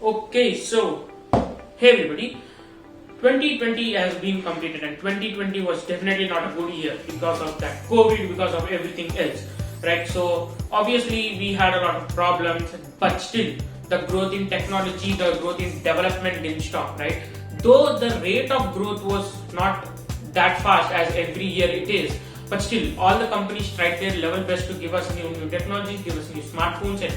Okay, so hey everybody, 2020 has been completed and 2020 was definitely not a good year because of that COVID, because of everything else, right? So obviously we had a lot of problems, but still the growth in technology, the growth in development didn't stop, right? Though the rate of growth was not that fast as every year it is, but still all the companies tried their level best to give us new technologies, give us new smartphones and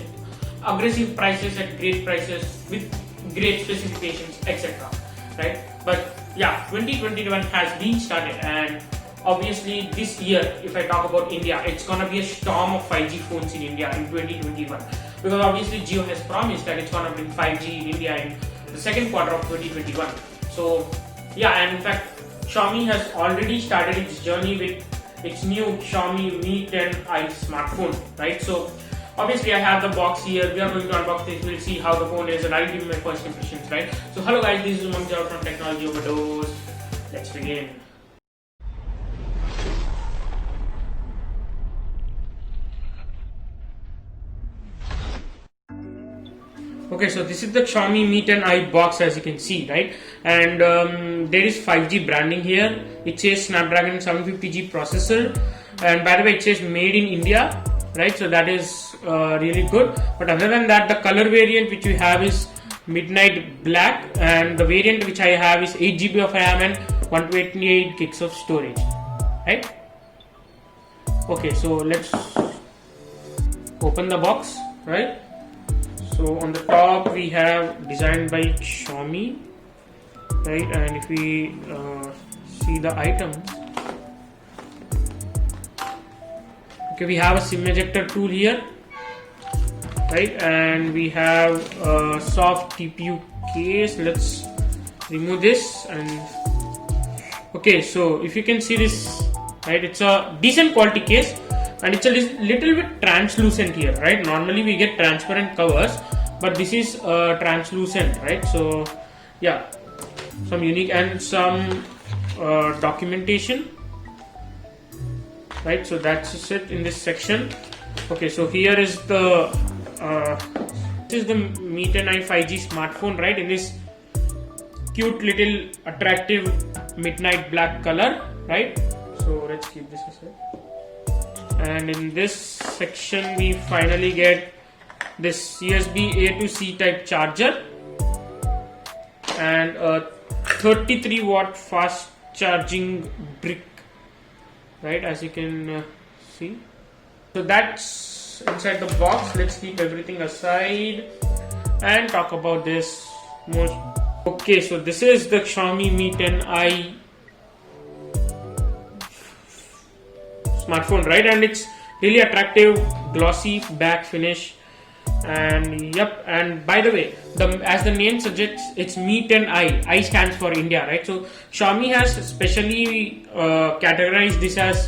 aggressive prices at great prices with great specifications, etc. Right? But yeah, 2021 has been started, and obviously this year, if I talk about India, it's gonna be a storm of 5G phones in India in 2021 because obviously Jio has promised that it's gonna bring 5G in India in the second quarter of 2021. So yeah, and in fact, Xiaomi has already started its journey with its new Xiaomi Mi 10i smartphone, right? So obviously I have the box here, we are going to unbox this, we'll see how the phone is and I'll give you my first impressions, right? So hello guys, this is Umang Jha from Technology Overdose. Let's begin. Okay, so this is the Xiaomi Mi 10i box as you can see, right? And there is 5G branding here. It says Snapdragon 750G processor, and by the way it says made in India, right? So that is really good. But other than that, the color variant which we have is midnight black, and the variant which I have is 8GB of RAM and 128 gigs of storage, right? Okay, so let's open the box, right? So on the top we have designed by Xiaomi, right? And if we see the items, okay, we have a SIM ejector tool here, right? And we have a soft TPU case. Let's remove this. And okay, so if you can see this, right, it's a decent quality case and it's a little bit translucent here, right? Normally we get transparent covers, but this is translucent, right? So yeah, some unique and some documentation, right? So that's it in this section. Okay, so here is the this is the Mi 10i 5G smartphone, right? In this cute little attractive midnight black color, right? So let's keep this aside. And in this section we finally get this USB A to C type charger and a 33 watt fast charging brick, right, as you can see. So that's inside the box. Let's keep everything aside and talk about this most. Okay, so this is the Xiaomi Mi 10i smartphone, right? And it's really attractive glossy back finish, and yep, and by the way, as the name suggests, it's Mi 10i. I stands for India, right? So Xiaomi has specially categorized this as,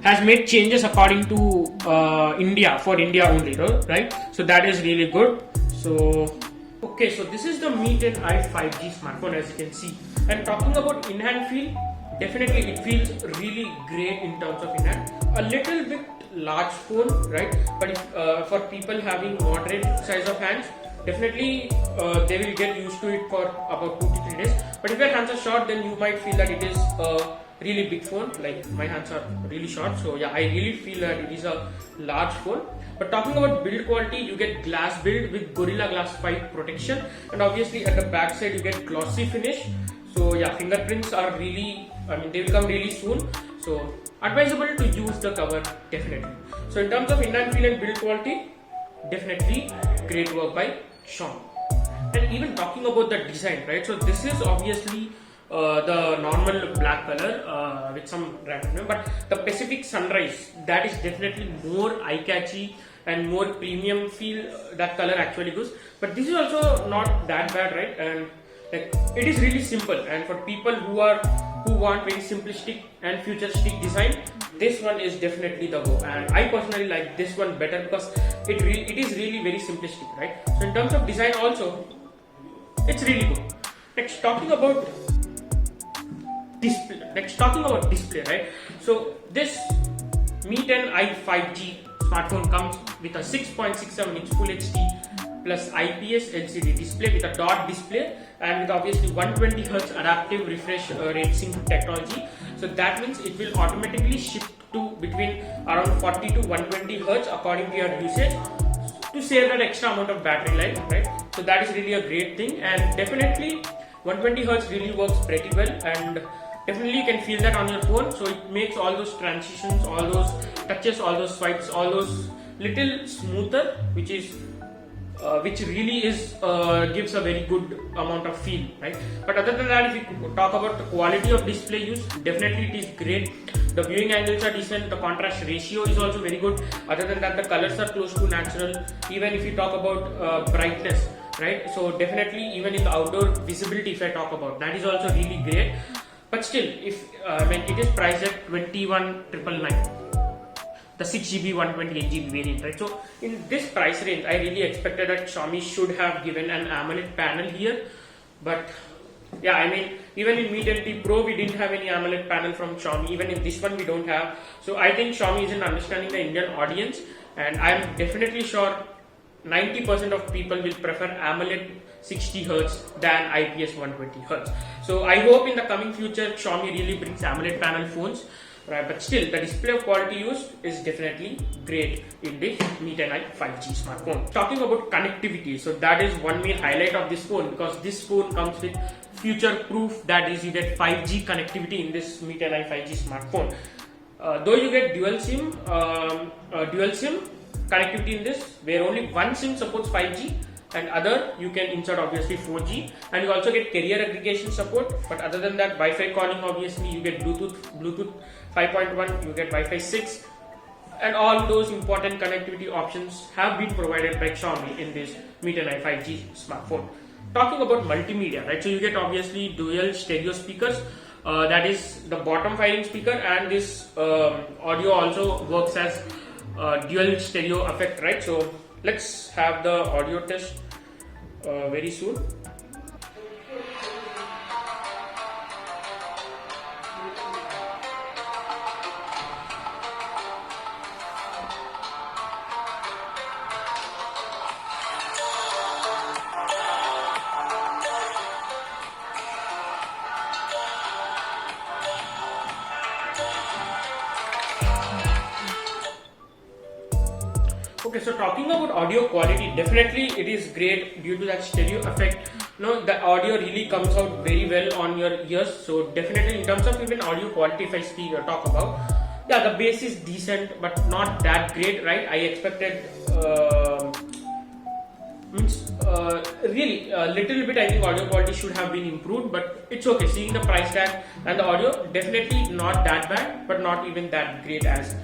has made changes according to India, for India only, right? So that is really good. So okay, so this is the Mi 10i 5G smartphone as you can see. And talking about in-hand feel, definitely it feels really great in terms of in-hand. A little bit large phone, right? But if, for people having moderate size of hands, definitely they will get used to it for about 2 to 3 days. But if your hands are short, then you might feel that it is a really big phone. Like my hands are really short, so yeah, I really feel that it is a large phone. But talking about build quality, you get glass build with Gorilla Glass 5 protection, and obviously at the back side you get glossy finish. So yeah, fingerprints are really, they will come really soon. So advisable to use the cover, definitely. So in terms of in-hand feel and build quality, definitely great work by Xiaomi. And even talking about the design, right? So this is obviously the normal black color with some random, but the Pacific Sunrise, that is definitely more eye-catchy and more premium feel that color actually gives. But this is also not that bad, right? And like, it is really simple, and for people who want very simplistic and futuristic design, this one is definitely the go. And I personally like this one better because it is really very simplistic, right? So in terms of design also, it's really good. Next, talking about display, right? So this Mi 10i 5G smartphone comes with a 6.67 inch Full HD plus IPS LCD display with a dot display and with obviously 120 Hz adaptive refresh rate sync technology. So that means it will automatically shift to between around 40 to 120 Hz according to your usage to save that extra amount of battery life, right? So that is really a great thing, and definitely 120 Hz really works pretty well, and definitely you can feel that on your phone. So it makes all those transitions, all those touches, all those swipes, all those little smoother, which really is gives a very good amount of feel, right? But other than that, if you talk about the quality of display use, definitely it is great. The viewing angles are decent, the contrast ratio is also very good. Other than that, the colors are close to natural. Even if you talk about brightness, right? So definitely even in the outdoor visibility, if I talk about, that is also really great. But still, if it is priced at 21,999, the 6GB 128GB variant, right? So in this price range, I really expected that Xiaomi should have given an AMOLED panel here, but yeah, I mean, even in Mi 10T Pro we didn't have any AMOLED panel from Xiaomi. Even in this one we don't have. So I think Xiaomi isn't understanding the Indian audience, and I'm definitely sure 90% of people will prefer AMOLED 60 Hz than IPS 120 Hz. So I hope in the coming future Xiaomi really brings AMOLED panel phones. Right, but still the display quality used is definitely great in this Mi 10i 5G smartphone. Talking about connectivity, so that is one main highlight of this phone, because this phone comes with future proof, that is you get 5G connectivity in this Mi 10i 5G smartphone. Though you get dual SIM connectivity in this, where only one SIM supports 5G and other you can insert obviously 4G, and you also get carrier aggregation support. But other than that, Wi-Fi calling, obviously you get Bluetooth 5.1, you get Wi-Fi 6, and all those important connectivity options have been provided by Xiaomi in this Mi 10i 5G smartphone. Talking about multimedia, right? So you get obviously dual stereo speakers. That is the bottom firing speaker, and this audio also works as dual stereo effect, right? So let's have the audio test very soon. Okay, so talking about audio quality, definitely it is great due to that stereo effect. The audio really comes out very well on your ears. So definitely in terms of even audio quality, if I talk about, yeah, the bass is decent but not that great, right? I expected really a little bit. I think audio quality should have been improved, but it's okay. Seeing the price tag and the audio, definitely not that bad, but not even that great as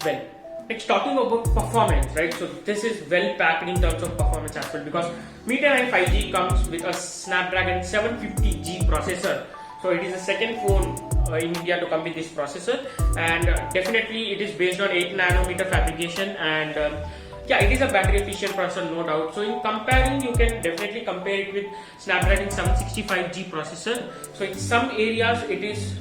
well. Next, talking about performance, right? So this is well packed in terms of performance as well, because Mi 10i 5G comes with a Snapdragon 750G processor. So it is the second phone in India to come with this processor, and definitely it is based on 8nm fabrication, and yeah, it is a battery efficient processor, no doubt. So in comparing, you can definitely compare it with Snapdragon 765G processor. So in some areas it is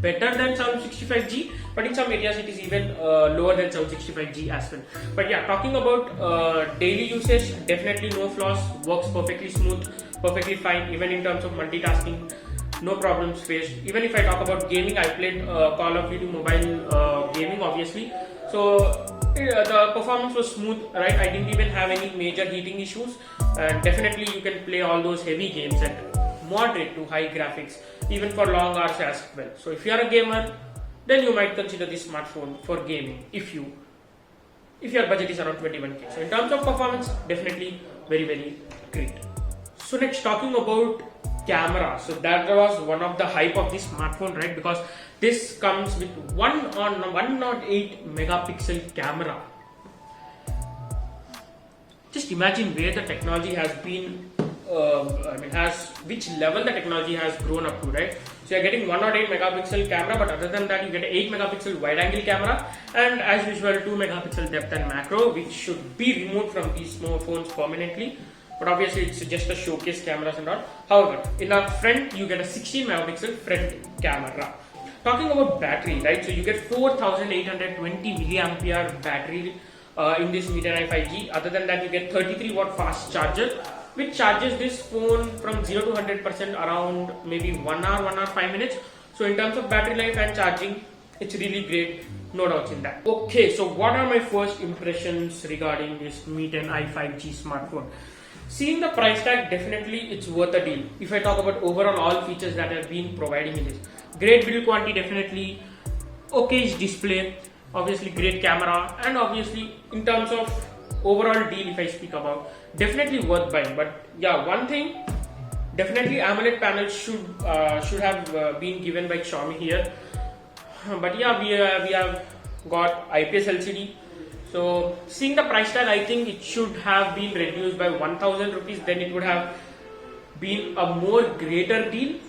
better than 765G, but in some areas it is even lower than 765G as well. But yeah, talking about daily usage, definitely no flaws, works perfectly smooth, perfectly fine. Even in terms of multitasking, no problems faced. Even if I talk about gaming, I played Call of Duty mobile gaming obviously, so the performance was smooth, right? I didn't even have any major heating issues, and definitely you can play all those heavy games at moderate to high graphics even for long hours as well. So if you are a gamer, then you might consider this smartphone for gaming if your budget is around 21k. So in terms of performance, definitely very, very great. So next, talking about camera, so that was one of the hype of this smartphone, right? Because this comes with 108 megapixel camera. Just imagine where the technology has been, which level the technology has grown up to, right? So you're getting 108 megapixel camera, but other than that, you get an 8 megapixel wide angle camera, and as usual, 2 megapixel depth and macro, which should be removed from these smartphones permanently. But obviously, it's just a showcase cameras and all. However, in the front, you get a 16 megapixel front camera. Talking about battery, right? So you get 4820 milliampere battery in this Mi 10i 5G. Other than that, you get 33 watt fast charger, which charges this phone from 0 to 100% around maybe 1 hour, 1 hour 5 minutes. So in terms of battery life and charging, it's really great, no doubts in that. Okay, so what are my first impressions regarding this Mi 10i 5G smartphone? Seeing the price tag, definitely it's worth a deal. If I talk about overall all features that have been providing in this, great build quality, definitely okayish display, obviously great camera, and obviously in terms of overall deal, if I speak about, definitely worth buying. But yeah, one thing, definitely AMOLED panels should have been given by Xiaomi here. But yeah, we have got IPS LCD. So seeing the price tag, I think it should have been reduced by 1000 rupees. Then it would have been a more greater deal.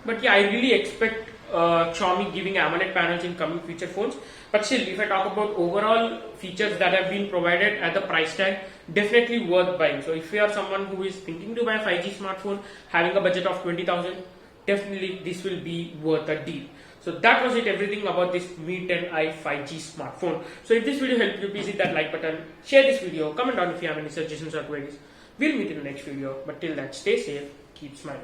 But yeah, I really expect Xiaomi giving AMOLED panels in coming future phones. But still, if I talk about overall features that have been provided at the price tag, definitely worth buying. So if you are someone who is thinking to buy a 5G smartphone, having a budget of 20,000, definitely this will be worth a deal. So that was it, everything about this Mi 10i 5G smartphone. So if this video helped you, please hit that like button, share this video, comment down if you have any suggestions or queries. We'll meet in the next video, but till then, stay safe, keep smiling.